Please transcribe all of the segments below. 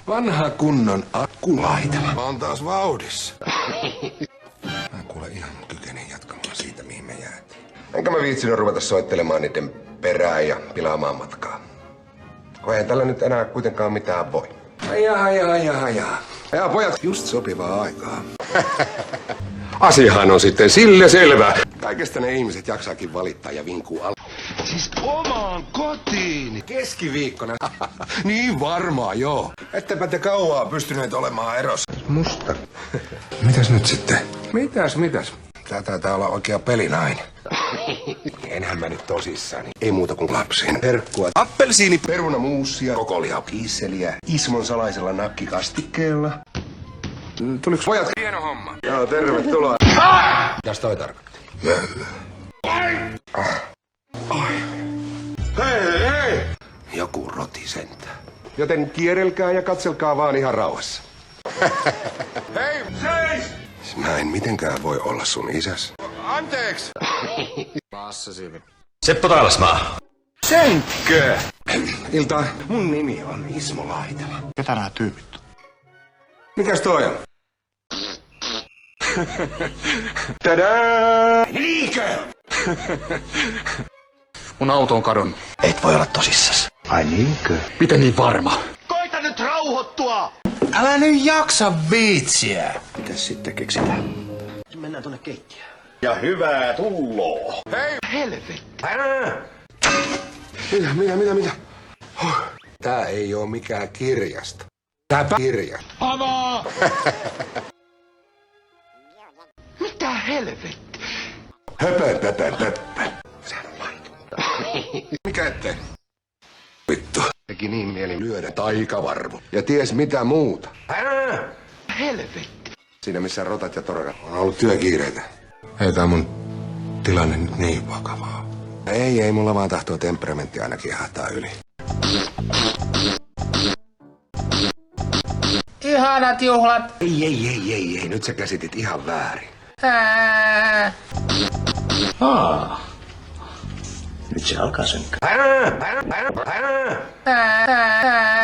Vanha kunnon akkulaitela. Mä oon taas vauhdissa. Mä kuule ihan kykenin jatkamaan siitä, mihin me jäätiin. Enkä mä viitsinyt ruveta soittelemaan niiden perään ja pilaamaan matkaa. Kun eihän tällä nyt enää kuitenkaan mitään voi. Ajaa. Ja pojat, just sopivaa aikaa. Asiahan on sitten sille selvä. Kaikesta ne ihmiset jaksaakin valittaa ja vinkuu Siis omaan kotiin. Keskiviikkona. Niin varmaan, joo. Ettepä te kauaa pystyneet olemaan erossa. Musta. Mitäs nyt sitten? Mitäs? Tää taitaa olla oikea pelinainen. Enhän mä nyt tosissani. Ei muuta kuin lapsen herkkua. Appelsiini, perunamuusia, kokoliha, kiisseliä, Ismon salaisella nakkikastikkeella. Tuliko pojat? Hieno homma. Joo, tervetuloa. Mitäs toi tarkoitti? Hei! Joku roti sentään. Joten kierrelkää ja katselkaa vaan ihan rauhassa. Hei, seis! Mä en mitenkään voi olla sun isäs. Anteeksi! Passa sinne. Seppo Tailasmaa. Senkö? Ilta, mun nimi on Ismo Laitela. Ketä nää tyypit? Mikäs toi on? Tadää! Niinkö? Mun auto on kadonnut. Et voi olla tosissas. Ai niinkö? Miten niin varma? Koita nyt rauhoittua! Älä nyt jaksa viitsiä. Mitäs sitten keksitään? Mennään tonne keittiöön. Ja hyvää tulloa. Hei! Helvetti. Mitä? Tää ei oo mikään kirjasto. Tää kirja. Avaa! Mitä helvetti? Höpö. Sehän on laitonta. Mikä ettei? Vittu. Teki niin mieli lyödä taikavarvu. Ja ties mitä muuta. Helvetti. Siinä missä rotat ja torakat on ollut työkiireitä. Ei tää mun tilanne nyt niin vakavaa. Ei, mulla vaan tahtoo temperamentti ainakin jahtaa yli. Ihanat juhlat. Ei, nyt sä käsitit ihan väärin. Nyt se alkaa synkkää.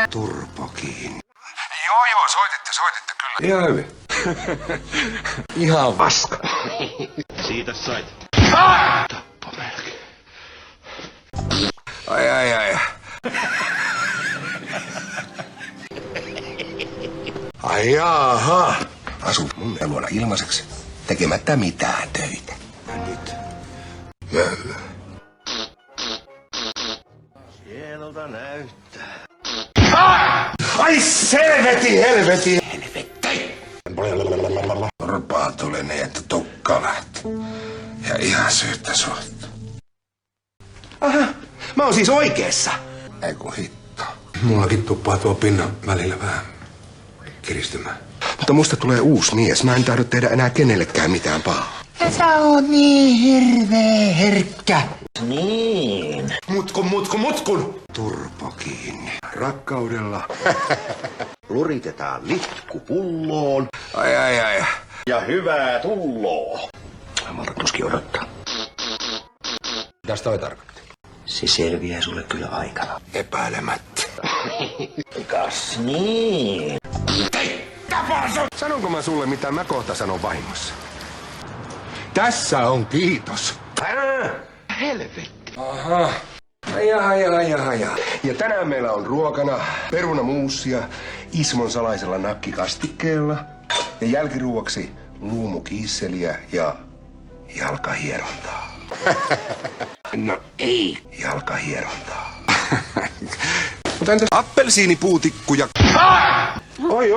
Turpo kiinni. Joo, soititte kyllä. Ihan hyvin. Ihan vaska. Siitä sait. Tappo melkein. Ai. Ai jaha. Asun mun luona ilmaiseksi, tekemättä mitään töitä. Ja nyt. Möllä. Hienolta näyttää. Ai helveti! Helvetti! Torpaa tulee ne, että tukka lähti. Ja ihan syyttä suhta. Aha, mä oon siis oikeessa. Ei kun hitto. Mullakin tuppaa tuo pinnan välillä vähän kiristymään. Mutta musta tulee uusi mies. Mä en tahdo tehdä enää kenellekään mitään pahaa. Ja sä oot niin hirveä herkkä. Niin. Mutkun! Turpo kiinni. Rakkaudella. Luritetaan litku pulloon. Ai. Ja hyvää tulloa. Malta tuskin odottaa. Mitäs toi tarkoitti? Se selviää sulle kyllä aikana. Epäilemättä. Kas niin. Sanonko mä sulle, mitä mä kohta sanon vahingossa? Tässä on kiitos. Helvetti. Aha. Ai. Ja tänään meillä on ruokana perunamuusia Ismon salaisella nakkikastikkeella. Ja jälkiruuaksi luumukiisseliä ja jalkahierontaa. No ei jalkahierontaa. Mutta entäs appelsiinipuutikku ja... Oi.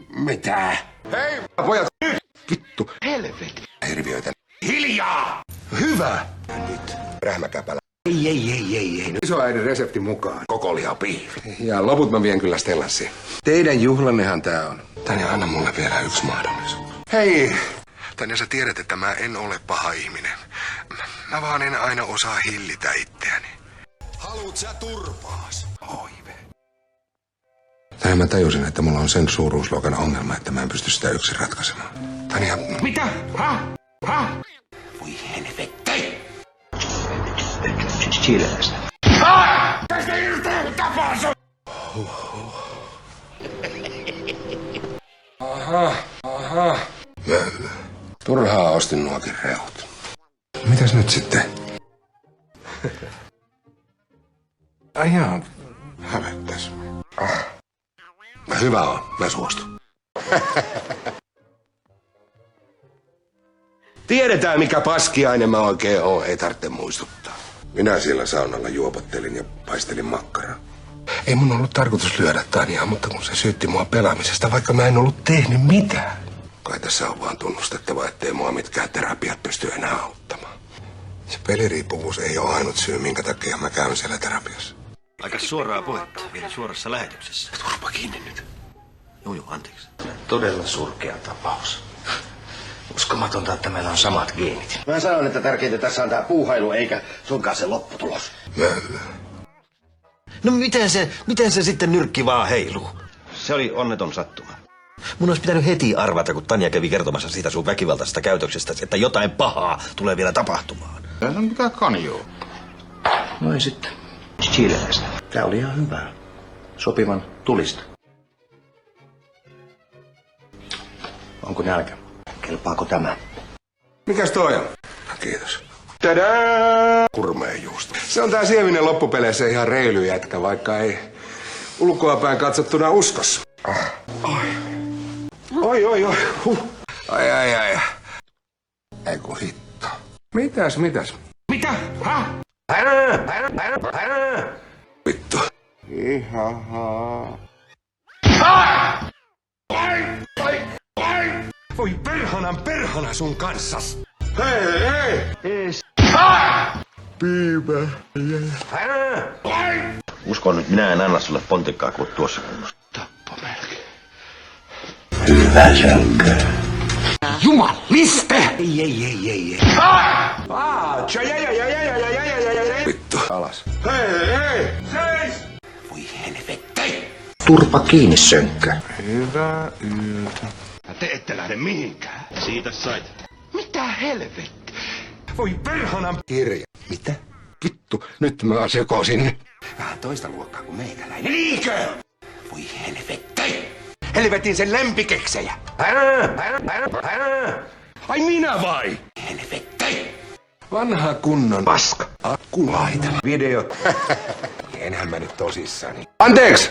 Mitä? Hei, pojat! Vittu. Helvetti. Hirviöitä. Hiljaa! Hyvä! Nyt rähmäkäpälä. Ei. Isoäidin reseptin mukaan. Kokoliha piiri. Ja loput mä vien kyllä Stellasiin. Teidän juhlannehan tää on. Tanja, anna mulle vielä yksi mahdollisuus. Hei! Tanja, sä tiedät, että mä en ole paha ihminen. Mä vaan en aina osaa hillitä itseäni. Haluut sä turpaas? Oive. Tanja, mä tajusin, että mulla on sen suuruusluokan ongelma, että mä en pysty sitä yksin ratkaisemaan. Tanja... Mitä? Häh? Voi helvetti! Chilestä. Tästä irti! Tapaa sun! Turhaa ostin nuokin rehut. Mitäs nyt sitten? Ai jaa, hävettäis. Hyvä on, mä suostun. Tiedetään mikä paskiainen mä oikein oon, ei tarvitse muistuttaa. Minä siellä saunalla juopottelin ja paistelin makkaraa. Ei mun ollut tarkoitus lyödä Tanjaa, mutta kun se syytti mua pelaamisesta, vaikka mä en ollut tehnyt mitään. Kai tässä on vaan tunnustettava, ettei mua mitkään terapiat pysty enää auttamaan. Se peliriippuvuus ei ole ainut syy, minkä takia mä käyn siellä terapiassa. Aika suoraa puhetta, vielä suorassa lähetyksessä. Turpa kiinni nyt. Joo, anteeksi. Todella surkea tapaus. Uskomatonta, että meillä on samat geenit. Mä sanon, että tärkeintä tässä on tää puuhailu, eikä sunkaan se lopputulos. No miten se sitten nyrkki vaan heiluu? Se oli onneton sattuma. Mun olisi pitänyt heti arvata, kun Tanja kävi kertomassa siitä sun väkivaltaisesta käytöksestä, että jotain pahaa tulee vielä tapahtumaan. Se on mitään kanjua. Noin sitten. Chileläistä. Tää oli ihan hyvää. Sopivan tulista. Onko nälkä? Kelpaako tämä? Mikäs toi on? Kiitos. Tadaa! Kurmeenjuusto. Se on tää sievinen loppupeleissä ihan reily jätkä, vaikka ei ulkoapäin katsottuna uskossa. Oi. Ai. Ei kun hitto. Mitäs? Mitä? Häh? Vittu. Ihaha. Voi perhana sun kanssas. Hei! Piipä. Uskon nyt, minä en anna sulle pontikkaa kuin tuossa kunnossa. Tappomerkki. Hyvä sönkö. Jumaliste! Ei. Vittu. Alas. Hei! Seis! Voi helvetti! Turpa kiinni, sönkkö. Hyvää yötä. Te ette lähde mihinkään. Siitä sait. Mitä helvetti? Voi perhana... Kirja. Mitä? Vittu, nyt mä sekoisin. Vähän toista luokkaa kuin meikäläinen. Niinkö? Voi helvetti! Helvetin sen lempikeksejä. Ai minä vai? Helvetti! Vanha kunnon paska. Akkulaitella. Video. Enhän mä nyt tosissani. Anteeksi!